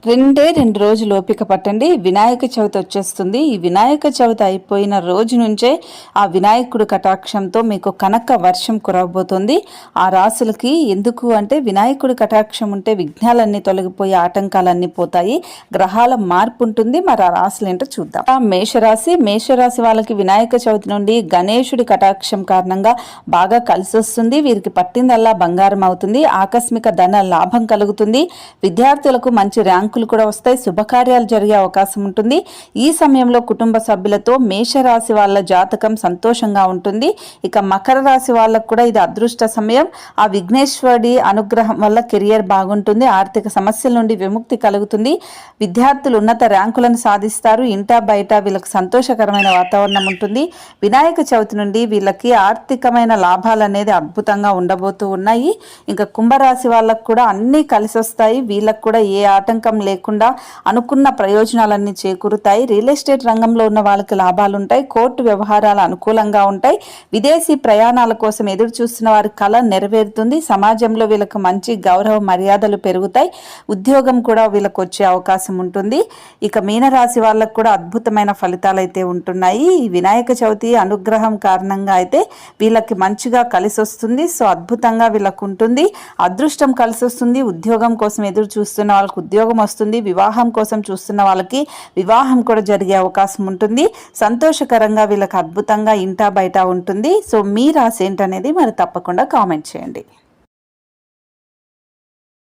రెండు రోజులు ఓపిక పట్టండి. వినాయక చవితి వచ్చేస్తుంది. ఈ వినాయక చవితి అయిపోయిన రోజు నుంచే ఆ వినాయకుడు కటాక్షంతో మీకు కనక వర్షం కురవబోతుంది. ఆ రాసులకి ఎందుకు అంటే వినాయకుడి కటాక్షం ఉంటే విఘ్నాలన్నీ తొలగిపోయి ఆటంకాలన్నీ పోతాయి, గ్రహాల మార్పు ఉంటుంది. మరి ఆ రాశులు ఏంటో చూద్దాం. మేషరాశి వాళ్ళకి వినాయక చవితి నుండి గణేశుడి కటాక్షం కారణంగా బాగా కలిసి వస్తుంది. వీరికి పట్టిందల్లా బంగారం అవుతుంది. ఆకస్మిక ధన లాభం కలుగుతుంది. విద్యార్థులకు మంచి ర్యాంకులు కూడా వస్తాయి. శుభకార్యాలు జరిగే అవకాశం ఉంటుంది. ఈ సమయంలో కుటుంబ సభ్యులతో మేషరాశి వాళ్ళ జాతకం సంతోషంగా ఉంటుంది. ఇక మకర రాశి వాళ్ళకు కూడా ఇది అదృష్ట సమయం. ఆ విఘ్నేశ్వరుడి అనుగ్రహం వల్ల కెరియర్ బాగుంటుంది. ఆర్థిక సమస్యల నుండి విముక్తి కలుగుతుంది. విద్యార్థులు ఉన్నత ర్యాంకులను సాధిస్తారు. ఇంటా బయట వీళ్ళకి సంతోషకరమైన వాతావరణం ఉంటుంది. వినాయక చవితి నుండి వీళ్ళకి ఆర్థికమైన లాభాలు అనేది అద్భుతంగా ఉండబోతూ ఉన్నాయి. ఇంకా కుంభరాశి వాళ్ళకు కూడా అన్నీ కలిసి వస్తాయి. వీళ్ళకు కూడా ఏ ఆటంకం లేకుండా అనుకున్న ప్రయోజనాలన్నీ చేకూరుతాయి. రియల్ ఎస్టేట్ రంగంలో ఉన్న వాళ్ళకి లాభాలు ఉంటాయి. కోర్టు వ్యవహారాలు అనుకూలంగా ఉంటాయి. విదేశీ ప్రయాణాల కోసం ఎదురు చూస్తున్న వారి కళ నెరవేరుతుంది. సమాజంలో వీళ్ళకి మంచి గౌరవ మర్యాదలు పెరుగుతాయి. ఉద్యోగం కూడా వీళ్ళకి వచ్చే అవకాశం ఉంటుంది. ఇక మీనరాశి వాళ్ళకు కూడా అద్భుతమైన ఫలితాలు అయితే ఉంటున్నాయి. ఈ వినాయక చవితి అనుగ్రహం కారణంగా అయితే వీళ్ళకి మంచిగా కలిసి వస్తుంది. సో అద్భుతంగా వీళ్ళకు ఉంటుంది. అదృష్టం కలిసి వస్తుంది. ఉద్యోగం కోసం ఎదురు చూస్తున్న వాళ్ళకి ఉద్యోగం వస్తుంది. వివాహం కోసం చూస్తున్న వాళ్ళకి వివాహం కూడా జరిగే అవకాశం ఉంటుంది. సంతోషకరంగా వీళ్ళకి అద్భుతంగా ఇంటా బయట ఉంటుంది. సో మీ రాశి ఏంటనేది మరి తప్పకుండా కామెంట్ చేయండి.